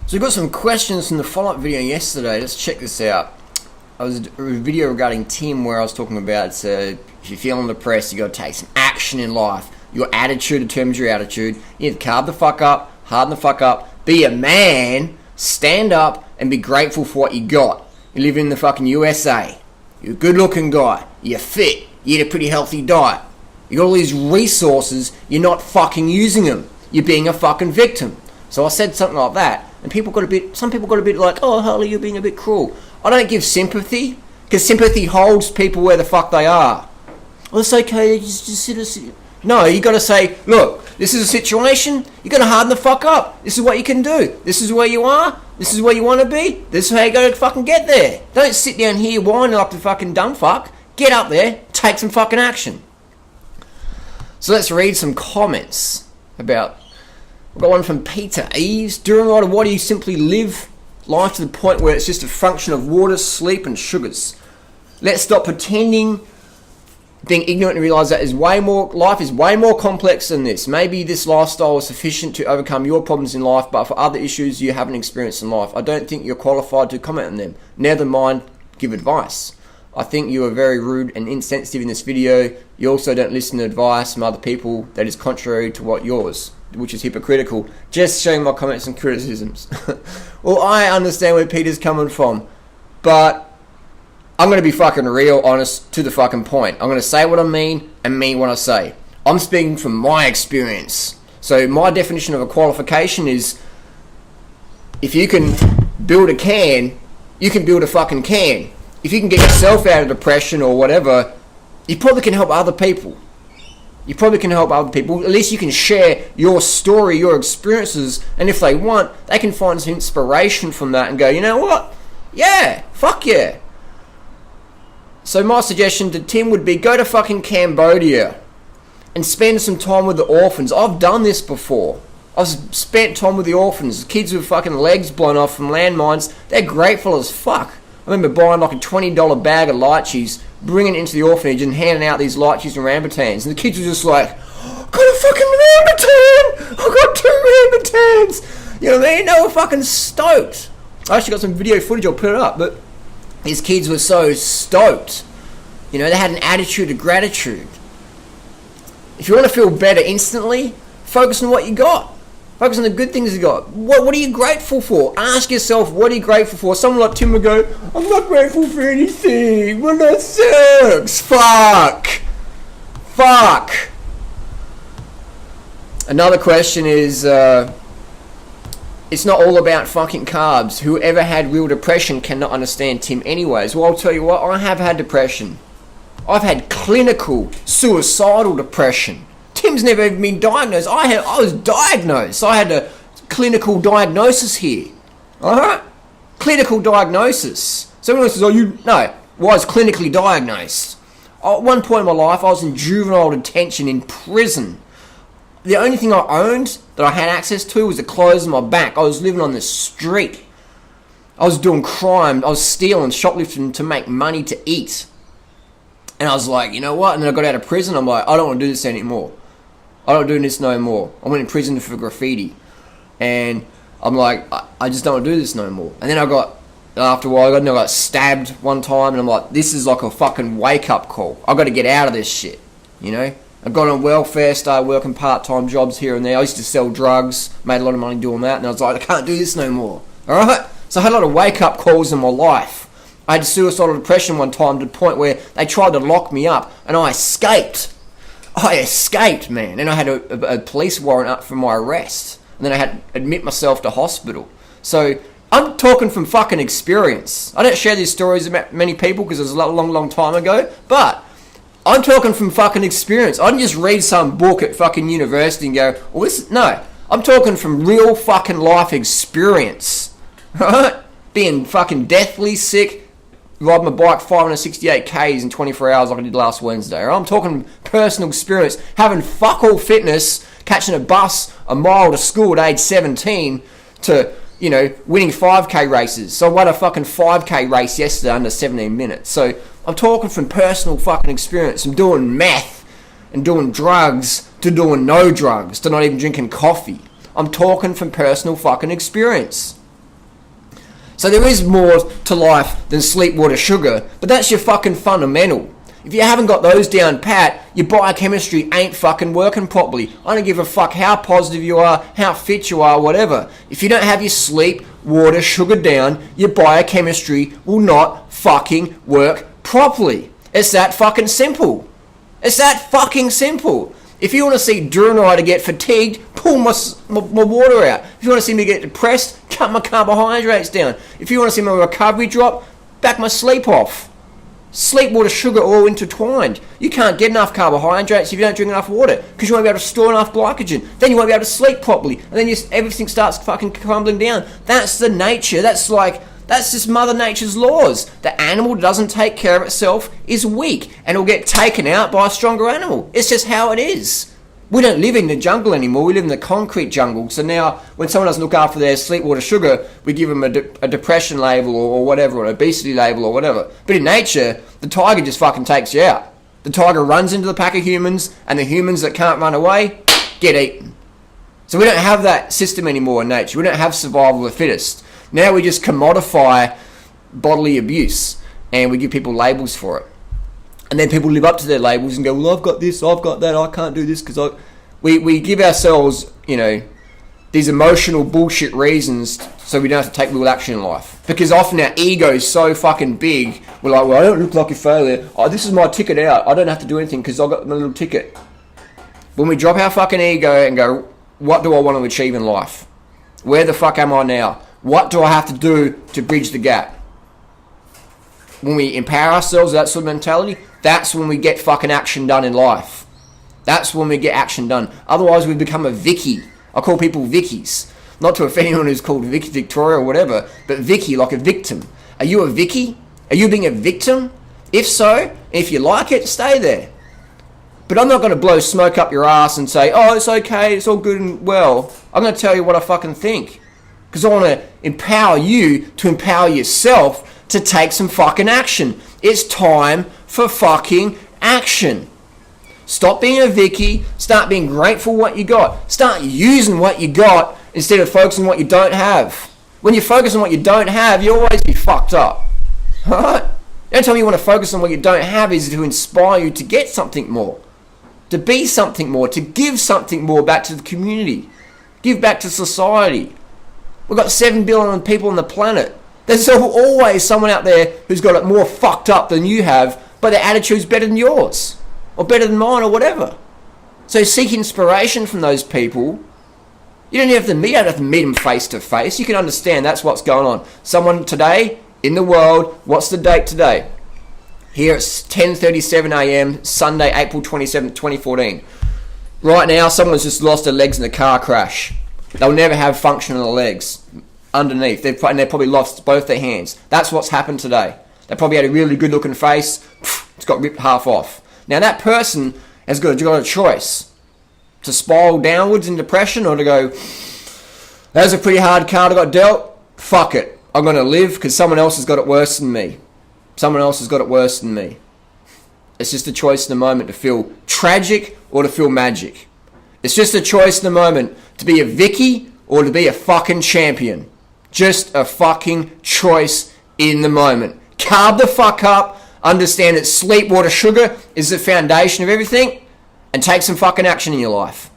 So we got some questions from the follow-up video yesterday. Let's check this out. I was a video regarding Tim where I was talking about if you're feeling depressed, you got to take some action in life. Your attitude determines your attitude. You need to carve the fuck up, harden the fuck up, be a man, stand up, and be grateful for what you got. You live in the fucking USA. You're a good-looking guy. You're fit. You eat a pretty healthy diet. You got all these resources. You're not fucking using them. You're being a fucking victim. So I said something like that. And some people got a bit like, oh, Harley, you're being a bit cruel. I don't give sympathy, because sympathy holds people where the fuck they are. Well, it's okay, just sit. No, you got to say, look, this is a situation, you got to harden the fuck up. This is what you can do. This is where you are. This is where you want to be. This is how you got to fucking get there. Don't sit down here whining like the fucking dumb fuck. Get up there, take some fucking action. So let's read some comments about... I've got one from Peter Eves. During light of what do you simply live life to the point where it's just a function of water, sleep and sugars. Let's stop pretending, being ignorant and realise that life is way more complex than this. Maybe this lifestyle is sufficient to overcome your problems in life, but for other issues you haven't experienced in life, I don't think you're qualified to comment on them. Never mind, give advice. I think you are very rude and insensitive in this video. You also don't listen to advice from other people that is contrary to what yours, which is hypocritical. Just showing my comments and criticisms. Well, I understand where Peter's coming from, but I'm going to be fucking real honest to the fucking point. I'm going to say what I mean and mean what I say. I'm speaking from my experience. So my definition of a qualification is, if you can build a can, you can build a fucking can. If you can get yourself out of depression or whatever, you probably can help other people. At least you can share your story, your experiences, and if they want, they can find some inspiration from that and go, you know what? Yeah, fuck yeah. So my suggestion to Tim would be, go to fucking Cambodia and spend some time with the orphans. I've done this before. I've spent time with the orphans. Kids with fucking legs blown off from landmines. They're grateful as fuck. I remember buying like a $20 bag of lychees, bringing it into the orphanage and handing out these lychees and rambutans. And the kids were just like, I got a fucking rambutan! I got 2 rambutans! You know what I mean? They were fucking stoked. I actually got some video footage, I'll put it up, but these kids were so stoked. You know, they had an attitude of gratitude. If you want to feel better instantly, focus on what you got. Focus on the good things you got. What are you grateful for? Ask yourself, what are you grateful for? Someone like Tim would go, I'm not grateful for anything. Well, that sucks. Fuck. Another question is, it's not all about fucking carbs. Whoever had real depression cannot understand Tim anyways. Well, I'll tell you what, I have had depression. I've had clinical suicidal depression. Tim's never even been diagnosed. I was diagnosed. I had a clinical diagnosis here. Alright? Clinical diagnosis. So everyone says, was clinically diagnosed. At one point in my life, I was in juvenile detention in prison. The only thing I owned that I had access to was the clothes on my back. I was living on the street. I was doing crime. I was stealing, shoplifting to make money to eat. And I was like, you know what? And then I got out of prison. I'm like, I don't want to do this anymore. I'm not doing this no more. I went in prison for graffiti. And I'm like, I just don't want to do this no more. And then after a while, I got stabbed one time. And I'm like, this is like a fucking wake-up call. I got to get out of this shit. You know? I got on welfare, started working part-time jobs here and there. I used to sell drugs, made a lot of money doing that. And I was like, I can't do this no more. Alright? So I had a lot of wake-up calls in my life. I had suicidal depression one time to the point where they tried to lock me up. And I escaped. Man, and I had a police warrant up for my arrest, and then I had to admit myself to hospital. So I'm talking from fucking experience. I don't share these stories about many people because it was a long time ago, but I'm talking from fucking experience. I didn't just read some book at fucking university and go, no, I'm talking from real fucking life experience, right? Being fucking deathly sick, riding my bike 568 Ks in 24 hours like I did last Wednesday. I'm talking personal experience, having fuck all fitness, catching a bus a mile to school at age 17 to, winning 5K races. So I won a fucking 5K race yesterday under 17 minutes. So I'm talking from personal fucking experience. I'm doing meth and doing drugs to doing no drugs to not even drinking coffee. I'm talking from personal fucking experience. So there is more to life than sleep, water, sugar, but that's your fucking fundamental. If you haven't got those down pat, your biochemistry ain't fucking working properly. I don't give a fuck how positive you are, how fit you are, whatever. If you don't have your sleep, water, sugar down, your biochemistry will not fucking work properly. It's that fucking simple. It's that fucking simple. If you want to see Duranoid to get fatigued, pull my water out. If you want to see me get depressed, cut my carbohydrates down. If you want to see my recovery drop, back my sleep off. Sleep, water, sugar all intertwined. You can't get enough carbohydrates if you don't drink enough water because you won't be able to store enough glycogen. Then you won't be able to sleep properly. And then everything starts fucking crumbling down. That's the nature. That's just Mother Nature's laws. The animal doesn't take care of itself is weak and it'll get taken out by a stronger animal. It's just how it is. We don't live in the jungle anymore. We live in the concrete jungle. So now when someone doesn't look after their sleep, water, sugar, we give them a depression label or whatever, or an obesity label or whatever. But in nature, the tiger just fucking takes you out. The tiger runs into the pack of humans, and the humans that can't run away get eaten. So we don't have that system anymore in nature. We don't have survival of the fittest. Now we just commodify bodily abuse, and we give people labels for it. And then people live up to their labels and go, well, I've got this, I've got that, I can't do this because we give ourselves, these emotional bullshit reasons so we don't have to take real action in life. Because often our ego is so fucking big, we're like, well, I don't look like a failure. Oh, this is my ticket out. I don't have to do anything because I've got my little ticket. When we drop our fucking ego and go, what do I want to achieve in life? Where the fuck am I now? What do I have to do to bridge the gap? When we empower ourselves with that sort of mentality, that's when we get fucking action done in life. That's when we get action done. Otherwise, we become a Vicky. I call people Vickies. Not to offend anyone who's called Vicky, Victoria or whatever, but Vicky, like a victim. Are you a Vicky? Are you being a victim? If so, if you like it, stay there. But I'm not going to blow smoke up your ass and say, oh, it's okay, it's all good and well. I'm going to tell you what I fucking think. Because I want to empower you to empower yourself to take some fucking action. It's time for fucking action. Stop being a Vicky. Start being grateful for what you got. Start using what you got instead of focusing on what you don't have. When you focus on what you don't have, you'll always be fucked up. Alright? The only time you want to focus on what you don't have is to inspire you to get something more. To be something more. To give something more back to the community. Give back to society. We've got 7 billion people on the planet. There's always someone out there who's got it more fucked up than you have, but their attitude's better than yours, or better than mine, or whatever. So seek inspiration from those people. You don't have to meet them face to face. You can understand that's what's going on. Someone today in the world, what's the date today? Here it's 10:37 a.m. Sunday, April 27th, 2014. Right now, someone's just lost their legs in a car crash. They'll never have functional legs underneath. They've probably lost both their hands. That's what's happened today. They probably had a really good looking face. It's got ripped half off. Now that person has got a choice to spiral downwards in depression or to go, that was a pretty hard card I got dealt. Fuck it. I'm going to live because someone else has got it worse than me. Someone else has got it worse than me. It's just a choice in the moment to feel tragic or to feel magic. It's just a choice in the moment to be a Vicky or to be a fucking champion. Just a fucking choice in the moment. Carb the fuck up. Understand that sleep, water, sugar is the foundation of everything. And take some fucking action in your life.